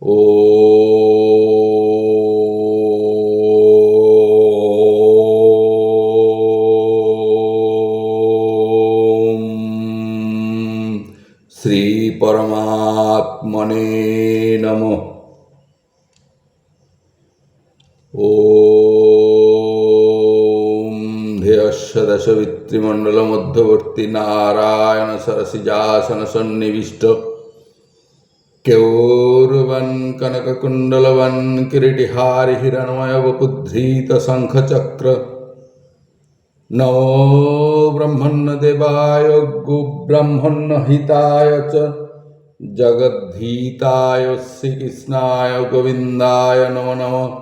ওম শ্রী পরমাত্মনে নমঃ। ওম ধ্যেয়স্য দশবিত্রিমণ্ডল মধ্যবর্তী নারায়ণ সরসিজাসন সন্নিবিষ্ট কেউরবন কনককুণ্ডলবন কিরীটিহারি হিরণ্ময় বপুদ্ধৃত শঙ্খচক্র। নমো ব্রহ্মণ্য দেবায় গোব্রাহ্মণ্য হিতায় চ জগদ্ধীতায় শ্রীকৃষ্ণায় গোবিন্দায় নমো নমঃ।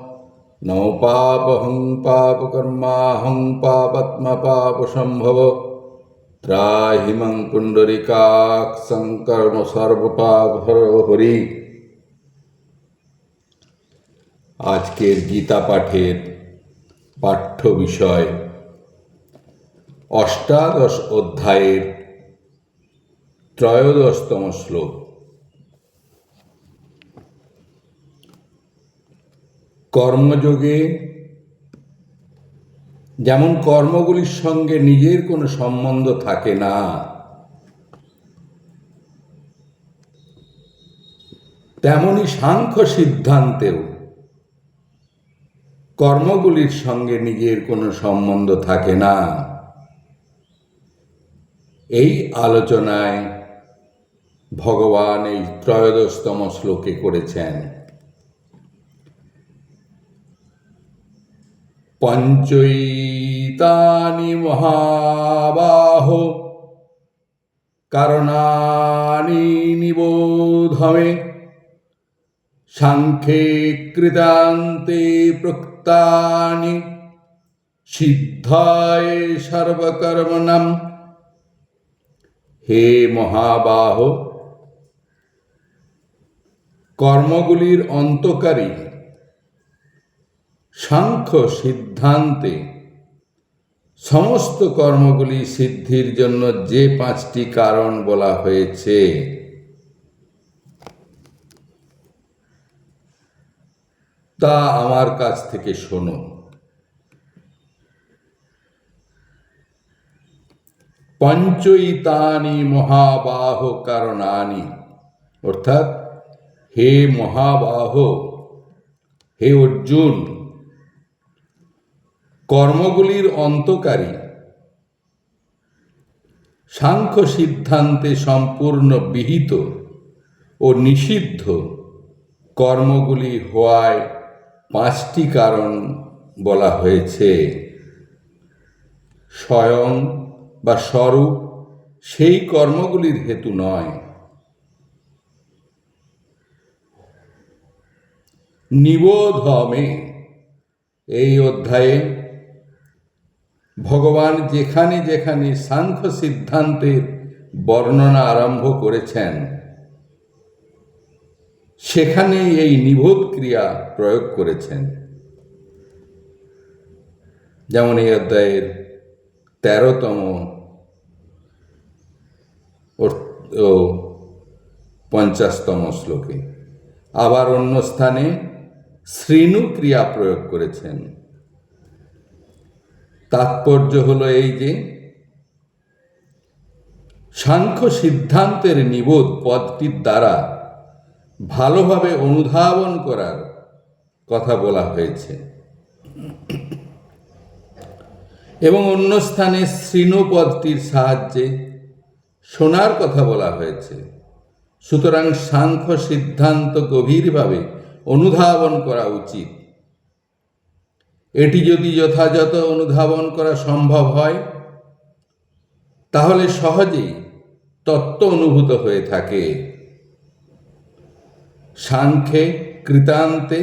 নমো পাপহং পাপকর্মাহং পাপাত্মা পাপসম্ভব ত্রাহি মাং পুণ্ডরীকাক্ষং কর্ম সর্বপাপহরি। আজকের গীতা পাঠের পাঠ্য বিষয় অষ্টাদশ অধ্যায়ের 13তম শ্লোক। কর্মযোগে যেমন কর্মগুলির সঙ্গে নিজের কোনো সম্বন্ধ থাকে না, তেমনি সাংখ্য সিদ্ধান্তেও কর্মগুলির সঙ্গে নিজের কোনো সম্বন্ধ থাকে না। এই আলোচনায় ভগবান এই 13তম শ্লোকে করেছেন। পঞ্চৈতানি মহাবাহো কারণানি নিবোধমে সাংখ্যে কৃতান্তে প্রোক্তানি সিদ্ধায় সর্বকর্মণাম। হে মহাবাহ, কর্মগুলির অন্তকারী সাংখ্য সিদ্ধান্তে সমস্ত কর্মগুলি সিদ্ধির জন্য যে 5টি কারণ বলা হয়েছে, তা আমার কাছ থেকে শোনো। পঞ্চৈতানি মহাবাহ কারণানি, অর্থাৎ হে মহাবাহ, হে অর্জুন, কর্মগুলির অন্তকারী সাংখ্য সিদ্ধান্তে সম্পূর্ণ বিহিত ও নিষিদ্ধ কর্মগুলি হওয়ায় 5টি কারণ বলা হয়েছে। স্বয়ং বা স্বরূপ সেই কর্মগুলির হেতু নয়। নিবোধমে, এই অধ্যায়ে ভগবান যেখানে যেখানে সাংখ্য সিদ্ধান্তের বর্ণনা আরম্ভ করেছেন, সেখানে এই নিবোধ ক্রিয়া প্রয়োগ করেছেন। যেমন এই অধ্যায়ের 13তম ও 50তম শ্লোকে। আবার অন্য স্থানে শ্রীণু ক্রিয়া প্রয়োগ করেছেন। তাৎপর্য হলো এই যে, সাংখ্য সিদ্ধান্তের নিবোধ পদটির দ্বারা ভালোভাবে অনুধাবন করার কথা বলা হয়েছে এবং অন্য স্থানে শ্রীণু পদটির সাহায্যে শোনার কথা বলা হয়েছে। সুতরাং সাংখ্য সিদ্ধান্ত গভীরভাবে অনুধাবন করা উচিত। এটি যদি যথাযথ অনুধাবন করা সম্ভব হয়, তাহলে সহজেই তত্ত্ব অনুভূত হয়ে থাকে। সাংখ্যে কৃতান্তে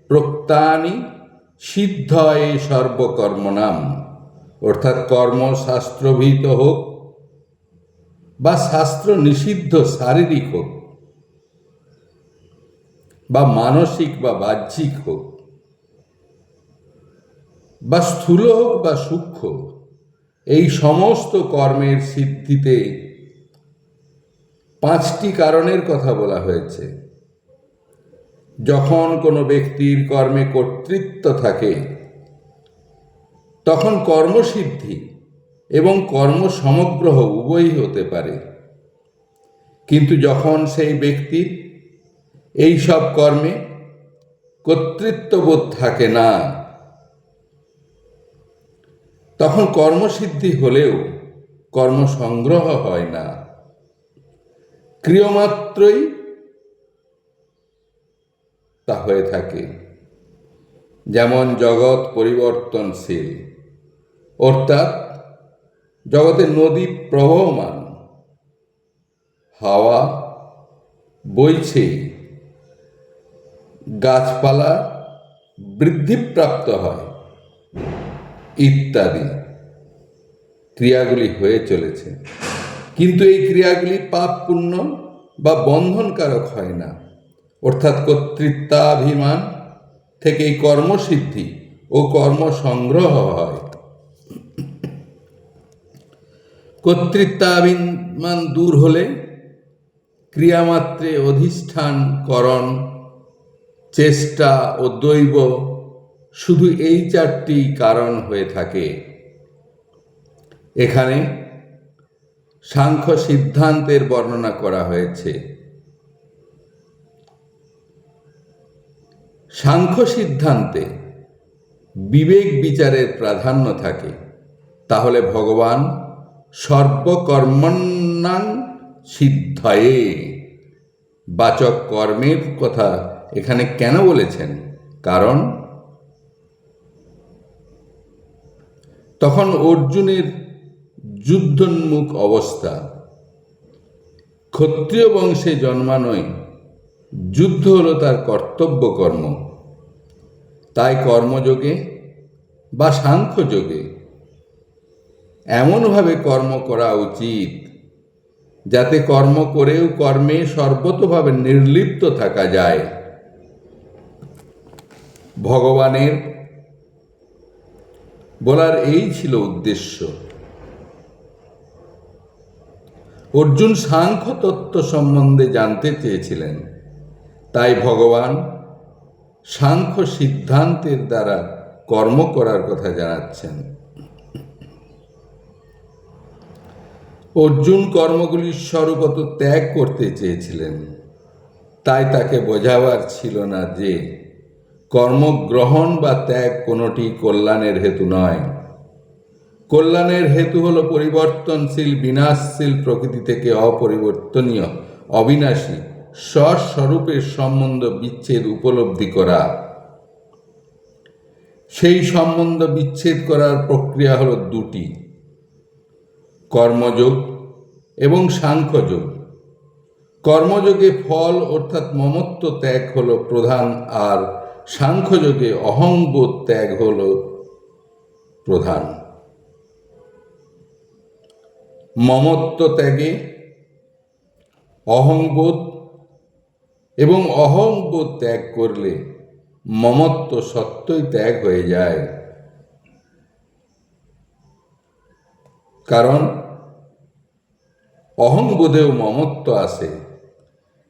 প্রোক্তানি সিদ্ধয়ে সর্বকর্মণাম, অর্থাৎ কর্ম শাস্ত্রভিত হোক বা শাস্ত্র নিষিদ্ধ শারীরিক হোক বা মানসিক বা বাহ্যিক হোক বা স্থূল হোক বা সূক্ষ্ম, এই সমস্ত কর্মের সিদ্ধিতে 5টি কারণের কথা বলা হয়েছে। যখন কোনো ব্যক্তির কর্মে কর্তৃত্ব থাকে তখন কর্মসিদ্ধি এবং কর্মসমগ্রহ উভয়ই হতে পারে। কিন্তু যখন সেই ব্যক্তির এই সব কর্মে কর্তৃত্ববোধ থাকে না, তখন কর্মসিদ্ধি হলেও কর্মসংগ্রহ হয় না, ক্রিয়মাত্রই তা হয়ে থাকে। যেমন জগৎ পরিবর্তনশীল, অর্থাৎ জগতে নদী প্রবহমান, হাওয়া বইছে, গাছপালা বৃদ্ধিপ্রাপ্ত হয় ইত্যাদি ক্রিয়াগুলি হয়ে চলেছে। কিন্তু এই ক্রিয়াগুলি পাপ পুণ্য বা বন্ধনকারক হয় না, অর্থাৎ কর্তৃত্বাভিমান থেকেই কর্মসিদ্ধি ও কর্মসংগ্রহ হয়। কর্তৃত্বাভিমান দূর হলে ক্রিয়ামাত্রে অধিষ্ঠান, করণ, চেষ্টা ও দৈব শুধু এই চারটি কারণ হয়ে থাকে। এখানে সাংখ্য সিদ্ধান্তের বর্ণনা করা হয়েছে। সাংখ্য সিদ্ধান্তে বিবেক বিচারের প্রাধান্য থাকে। তাহলে ভগবান সর্বকর্মণ্যাং সিদ্ধয়ে বাচক কর্মের কথা এখানে কেন বলেছেন? কারণ তখন অর্জুনের যুদ্ধোন্মুখ অবস্থা। ক্ষত্রিয় বংশে জন্মানোয় যুদ্ধ হলো তার কর্তব্য কর্ম। তাই কর্মযোগে বা সাংখ্যযোগে এমনভাবে কর্ম করা উচিত যাতে কর্ম করেও কর্মে সর্বতোভাবে নির্লিপ্ত থাকা যায়। ভগবানের বলার এই ছিল উদ্দেশ্য। অর্জুন সাংখ্য তত্ত্ব সম্বন্ধে জানতে চেয়েছিলেন, তাই ভগবান সাংখ্য সিদ্ধান্তের দ্বারা কর্ম করার কথা জানাচ্ছেন। অর্জুন কর্মগুলির স্বরূপত ত্যাগ করতে চেয়েছিলেন, তাই তাকে বোঝাবার ছিল না যে কর্মগ্রহণ বা ত্যাগ কোনোটি কল্যাণের হেতু নয়। কল্যাণের হেতু হল পরিবর্তনশীল বিনাশশীল প্রকৃতি থেকে অপরিবর্তনীয় অবিনাশী স্বস্বরূপের সম্বন্ধ বিচ্ছেদ উপলব্ধি করা। সেই সম্বন্ধ বিচ্ছেদ করার প্রক্রিয়া হল দুটি, কর্মযোগ এবং সাংখ্যযোগ। কর্মযোগে ফল অর্থাৎ মমত্ব ত্যাগ হল প্রধান, আর সাংখ্যযোগে অহংবোধ ত্যাগ হল প্রধান। মমত্ব ত্যাগে অহংবোধ এবং অহংবোধ ত্যাগ করলে মমত্ব সত্যই ত্যাগ হয়ে যায়। কারণ অহংবোধেও মমত্ব আসে।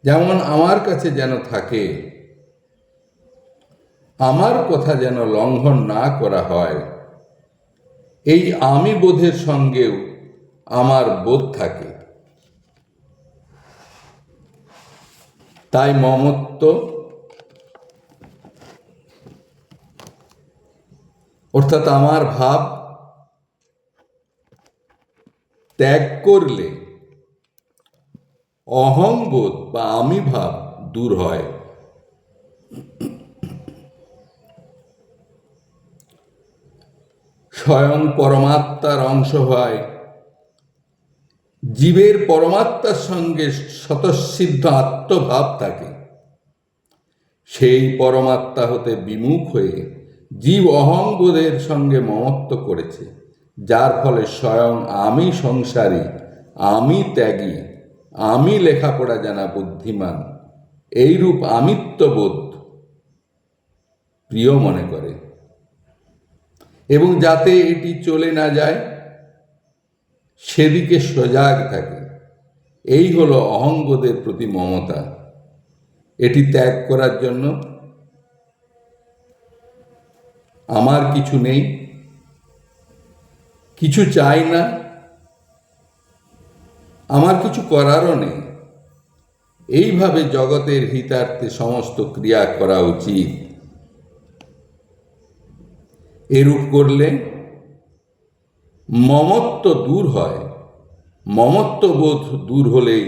যেমন আমার কাছে যেন থাকে, আমার কথা যেন লঙ্ঘন না করা হয়, এই আমি বোধের সঙ্গেও আমার বোধ থাকে। তাই মমত্ব অর্থাৎ আমার ভাব ত্যাগ করলে অহংবোধ বা আমি ভাব দূর হয়। স্বয়ং পরমাত্মার অংশ হয়, জীবের পরমাত্মার সঙ্গে স্বতঃসিদ্ধ আত্মভাব থাকে। সেই পরমাত্মা হতে বিমুখ হয়ে জীব অহংবোধের সঙ্গে মমত্ব করেছে, যার ফলে স্বয়ং আমি সংসারী, আমি ত্যাগী, আমি লেখাপড়া জানা বুদ্ধিমান এইরূপ আমিত্ববোধ প্রিয় মনে করে, এবং যাতে এটি চলে না যায় সেদিকে সজাগ থাকে। এই হলো অহংবোধের প্রতি মমতা। এটি ত্যাগ করার জন্য আমার কিছু নেই, কিছু চাই না, আমার কিছু করারও নেই। এইভাবে জগতের হিতার্থে সমস্ত ক্রিয়া করা উচিত। এরূপ করলে মমত্ব দূর হয়। মমত্ববোধ দূর হলেই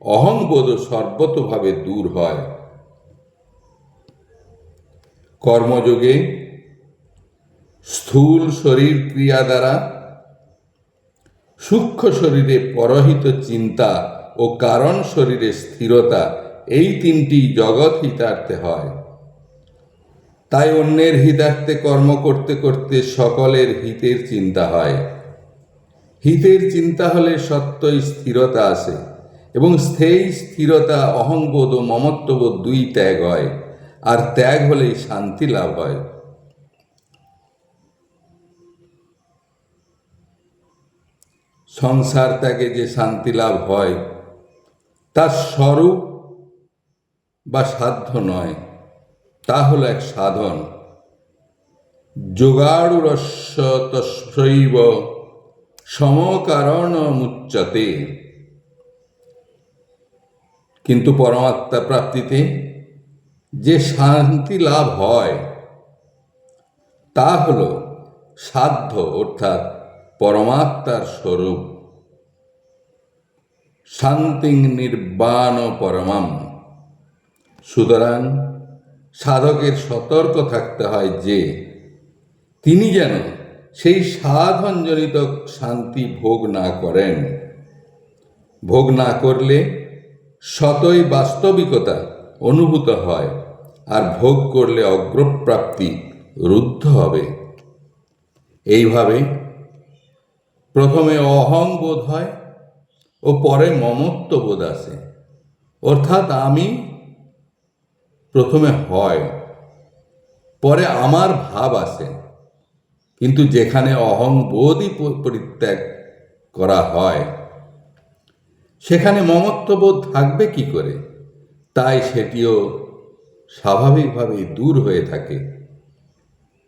অহংবোধ সর্বতোভাবে দূর হয়। কর্মযোগে স্থূল শরীর ক্রিয়া দ্বারা সূক্ষ্ম শরীরে পরহিত চিন্তা ও কারণ শরীরে স্থিরতা, এই তিনটি জগৎ হিতার্থে হয়। তাই অন্যের হিতার্থে কর্ম করতে করতে সকলের হিতের চিন্তা হয়। হিতের চিন্তা হলে সত্যই স্থিরতা আসে এবং সেই স্থিরতা অহংবোধ ও মমত্ববোধ দুই ত্যাগ হয়, আর ত্যাগ হলেই শান্তি লাভ হয়। সংসার ত্যাগে যে শান্তি লাভ হয় তার স্বরূপ বা সাধ্য নয়, তা হল এক সাধন। যোগাড়ুরস্য তস্যৈব সমকারণমুচ্যতে। কিন্তু পরমাত্মা প্রাপ্তিতে যে শান্তি লাভ হয় তা হল সাধ্য, অর্থাৎ পরমাত্মার স্বরূপ। শান্তিং নির্বাণ পরমাম। সুতরাং সাধকের সতর্ক থাকতে হয় যে তিনি যেন সেই সাধনজনিত শান্তি ভোগ না করেন। ভোগ না করলে সতই বাস্তবিকতা অনুভূত হয়, আর ভোগ করলে অগ্রপ্রাপ্তি রুদ্ধ হবে। এইভাবে প্রথমে অহং বোধ হয় ও পরে মমত্ব বোধ আসে, অর্থাৎ আমি প্রথমে হয়, পরে আমার ভাব আসে। কিন্তু যেখানে অহং বোধই পরিত্যাগ করা হয় সেখানে মমত্ববোধ থাকবে কি করে? তাই সেটিও স্বাভাবিকভাবেই দূর হয়ে থাকে।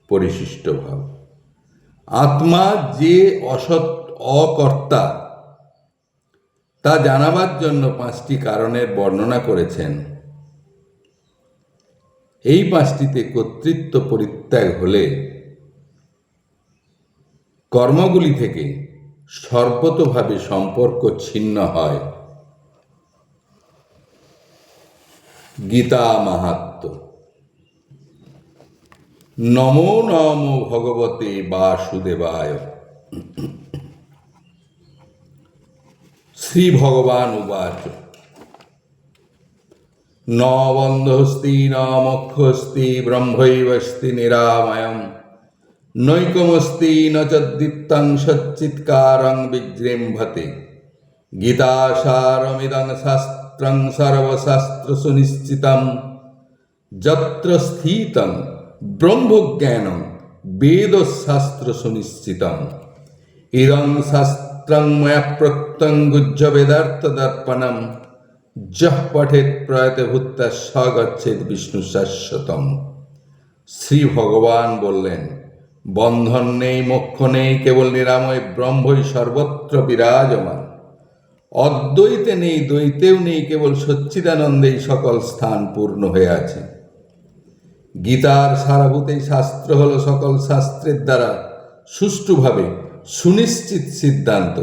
পরিশিষ্ট ভাব। আত্মা যে অকর্তা তা জানাবার জন্য 5টি কারণের বর্ণনা করেছেন। এই 5টিতে কর্তৃত্ব পরিত্যাগ হলে কর্মগুলি থেকে সর্বতোভাবে সম্পর্ক ছিন্ন হয়। গীতা মাহাত্ম্য। নমো নমো ভগবতে বাসুদেবায়। শ্রী ভগবান উবাচ ন বন্ধস্তি ন মোক্ষস্তি ব্রহ্মৈবস্তি নিরাময়ম নৈকমস্তি ন চ দীপ্তং সচ্চিৎকারং বিজৃম্ভতে। গীতাসারমিদং শাস্ত্রং সর্বশাস্ত্র সুনিশ্চিতম যত্র স্থিতং ব্রহ্মজ্ঞানং বেদশাস্ত্র সুনিশ্চিতম। ইদং শাস্ত্রং ময়া প্রত্যং গুহ্য বেদার্থ দর্পণম যঃ পঠেৎ প্রয়তে ভূত্বা স গচ্ছেৎ বিষ্ণু শাশ্বতম। শ্রী ভগবান বললেন, বন্ধন নেই, মোক্ষ নেই, কেবল নিরাময় ব্রহ্মই সর্বত্র বিরাজমান। অদ্বৈতে নেই, দ্বৈতেও নেই, কেবল সচ্চিদানন্দেই সকল স্থান পূর্ণ হয়ে আছে। গীতার সারভূতেই শাস্ত্র হল সকল শাস্ত্রের দ্বারা সুষ্ঠুভাবে সুনিশ্চিত সিদ্ধান্ত।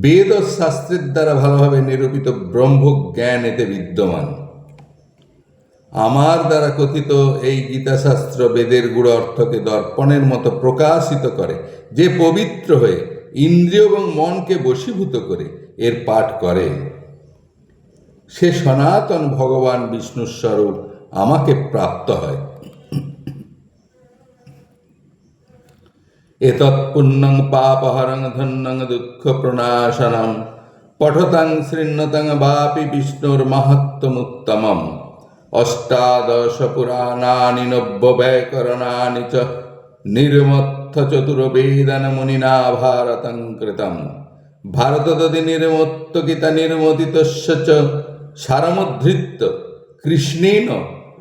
বেদ ও শাস্ত্রের দ্বারা ভালোভাবে নিরূপিত ব্রহ্মজ্ঞান এতে বিদ্যমান। আমার দ্বারা কথিত এই গীতাশাস্ত্র বেদের গূঢ় অর্থকে দর্পণের মতো প্রকাশিত করে। যে পবিত্র হয়ে ইন্দ্রিয় এবং মনকে বশীভূত করে এর পাঠ করে, সে সনাতন ভগবান বিষ্ণুর স্বরূপ আমাকে প্রাপ্ত হয়। এতৎ পুণ্যং পাপহরং ধন্যং দুঃখ প্রণাশনম পঠতং শৃণ্বতং বাপি বিষ্ণুর মাহাত্ম্যমুত্তমম। অষ্টাদশ পুরাণানি নব্যব্যাকরণানি চ নির্মত্থ চতুর্বেদান মুনিনা ভারতং কৃতম। ভারতদধি নির্মত্ত গীতা নির্মোদিতস্য চ সারমুদ্ধৃত্য কৃষ্ণেন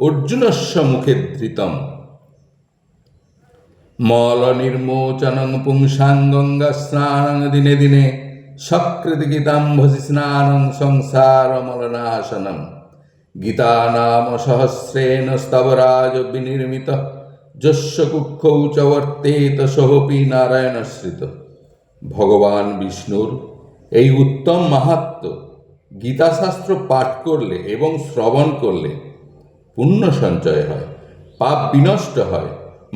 অর্জুনস্য মুখে ধৃতম। মল নির্মোচনং পুংসাং গঙ্গা স্নানং দিনে দিনে সকৃতি গীতাম্ভসি স্নানং সংসার মলনাশনম। গীতা নাম সহস্রেণ স্তবরাজ বিনির্মিত যস্য কুক্ষৌ চ বর্তেত সোহপি নারায়ণশ্রিত। ভগবান বিষ্ণুর এই উত্তম মাহাত্ম্য গীতাশাস্ত্র পাঠ করলে এবং শ্রবণ করলে পুণ্য সঞ্চয় হয়, পাপ বিনষ্ট হয়,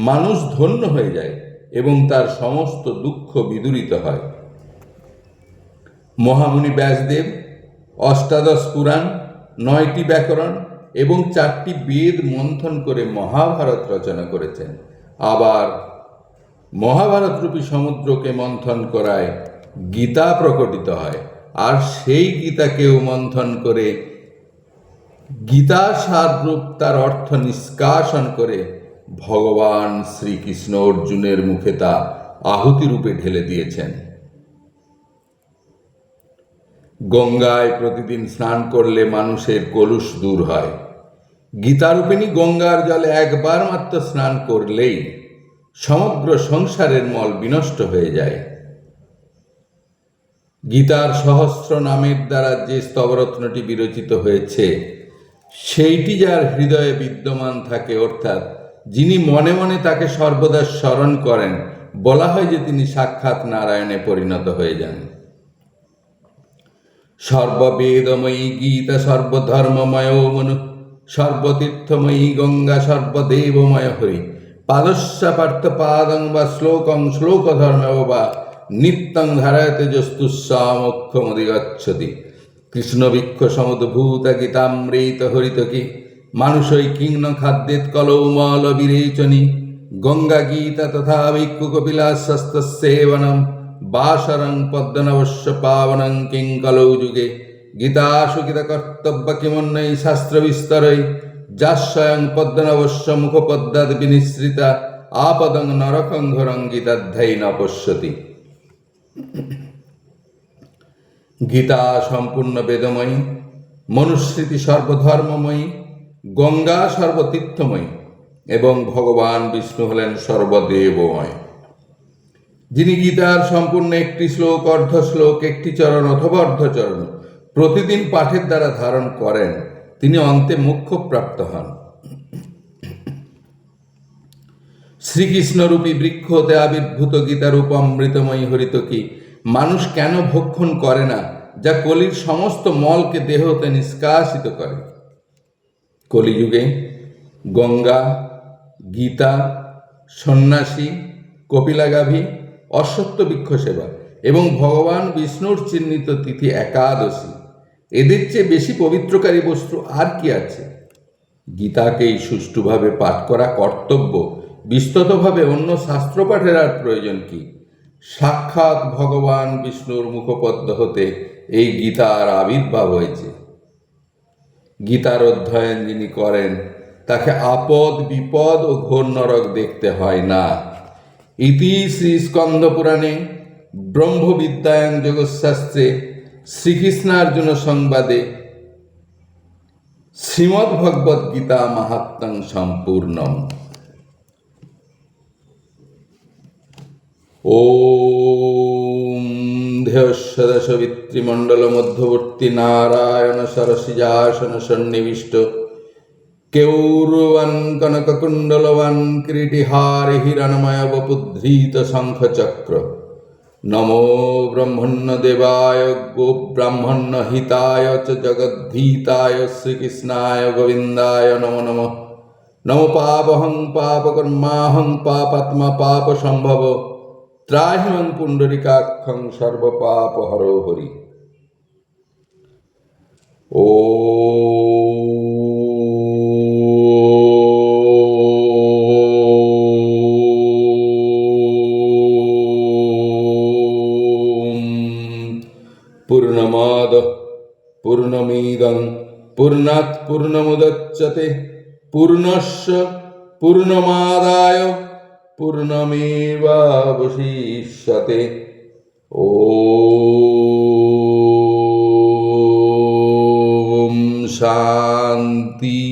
মানুষ ধন্য হয়ে যায় এবং তার সমস্ত দুঃখ বিদূরিত হয়। মহামুনি ব্যাসদেব অষ্টাদশ পুরাণ, 9টি ব্যাকরণ এবং 4টি বেদ মন্থন করে মহাভারত রচনা করেছেন। আবার মহাভারত রূপী সমুদ্রকে মন্থন করায় গীতা প্রকটিত হয়, আর সেই গীতাকেও মন্থন করে গীতা সাররূপ তার অর্থ নিষ্কাশন করে ভগবান শ্রীকৃষ্ণ অর্জুনের মুখে তা আহুতি রূপে ঢেলে দিয়েছেন। গঙ্গায় প্রতিদিন স্নান করলে মানুষের কলুষ দূর হয়। গীতারূপিণী গঙ্গার জলে একবার মাত্র স্নান করলেই সমগ্র সংসারের মল বিনষ্ট হয়ে যায়। গীতার সহস্র নামের দ্বারা যে স্তবরত্নটি বিরচিত হয়েছে সেইটি যার হৃদয়ে বিদ্যমান থাকে, অর্থাৎ যিনি মনে মনে তাকে সর্বদা স্মরণ করেন, বলা হয় যে তিনি সাক্ষাৎ নারায়ণে পরিণত হয়ে যান। সর্ববেদময়ী গীতা সর্বধর্মময় মনু সর্বতীর্থময়ী গঙ্গা সর্বদেবময় হরি পাদস্য পার্থ পাদং বা শ্লোকং শ্লোক ধর্ম বা নিত্যং ধারায়তে যস্তুস্যামোক্ষমধিগচ্ছতি। কৃষ্ণবৃক্ষ সমুদ্ভূত গীতামৃত হরিতকি মানুষই কিং খাদ্যেত কলৌমল বিরেচনী। গঙ্গা গীতা তথা ভিক্ষু কপিলাসস্তসেবনম বাসরং পদ্মনবস্য পাবনং কিং কলৌ যুগে। গীতাসু গীতা কর্তব্য কিমন্যৈ শাস্ত্র বিস্তরৈ যাস্বয়ং পদ্মনবস্য মুখপদ্মাদ বিনিসৃতা আপদং নরকং ঘোরং গীতাধ্যায়ী ন পশ্যতি। গীতা সম্পূর্ণ বেদময়ী, মনুস্মৃতি সর্বধর্মময়ী, গঙ্গা সর্বতীর্থময়ী এবং ভগবান বিষ্ণু হলেন সর্বদেবময়। যিনি গীতার সম্পূর্ণ একটি শ্লোক, অর্ধ শ্লোক, একটি চরণ অথবা অর্ধচরণ প্রতিদিন পাঠের দ্বারা ধারণ করেন, তিনি অন্তে মোক্ষপ্রাপ্ত হন। শ্রীকৃষ্ণরূপী বৃক্ষ হতে আবির্ভূত গীতারূপ অমৃতময়ী হরিতকি মানুষ কেন ভক্ষণ করে না, যা কলির সমস্ত মলকে দেহ হতে নিষ্কাশিত করে? কলিযুগে গঙ্গা, গীতা, সন্ন্যাসী, কপিলাগাভী, অশ্বত্থ বৃক্ষ সেবা এবং ভগবান বিষ্ণুর চিহ্নিত তিথি একাদশী, এদের চেয়ে বেশি পবিত্রকারী বস্তু আর কি আছে? গীতাকেই সুষ্ঠুভাবে পাঠ করা কর্তব্য, বিস্তৃতভাবে অন্য শাস্ত্র পাঠের আর প্রয়োজন কি? সাক্ষাৎ ভগবান বিষ্ণুর মুখপদ্ম হতে এই গীতার আবির্ভাব হয়েছে। গীতার অধ্যয়ন যিনি করেন তাকে আপদ বিপদ ও ঘোর নরক দেখতে হয় না। ইতি শ্রী স্কন্দ পুরাণে ব্রহ্মবিদ্যায়ং যোগশাস্ত্রে শ্রীকৃষ্ণার্জুন সংবাদে শ্রীমদ্ ভগবদ গীতা মাহাত্ম্যং সম্পূর্ণম। ওম ধ্যেয়স্য বিত্রিমণ্ডল মধ্যবর্তী নারায়ণ সরসিজাসন সন্নিবিষ্ট কেউরবান কনককুণ্ডলবান কিরীটিহারি হিরণময় বপুদ্ধৃত শঙ্খচক্র। নমো ব্রহ্মণ্য দেবায় গো ব্রাহ্মণ্য হিতায় চ জগদ্ধীতায় শ্রীকৃষ্ণায় গোবিন্দায় নমো নমঃ। নমো পাপহং পাপকর্মাহং পাপাত্মা পাপ সম্ভব ত্রাহিমাং পুণ্ডরিকাক্ষং সর্বপাপহরো হরি। পূর্ণমাদ পূর্ণমিদং পূর্ণাৎ পূর্ণমুদচ্যতে পূর্ণস্য পূর্ণমাদায় পূর্ণমেবাবশিষ্যতে। ওম শান্তি।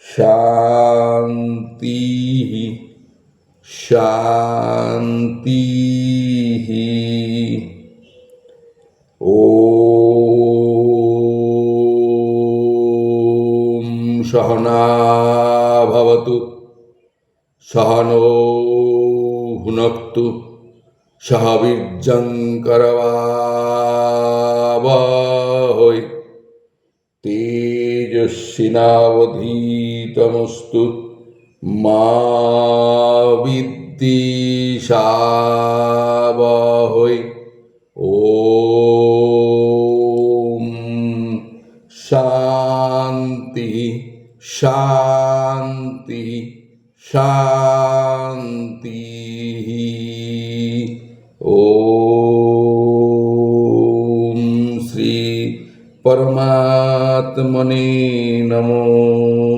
শান্তি শান্তি ওম সহনা ভবতু সহনৌ ভুনক্তু সহ বীর্যং করবাবহৈ তেজস্বিনাবধীতমস্তু মা বিদ্বিষাবহৈ ওম শান্তি শান্তি শান্তি ওম শ্রী পরমাত্মনে নমঃ।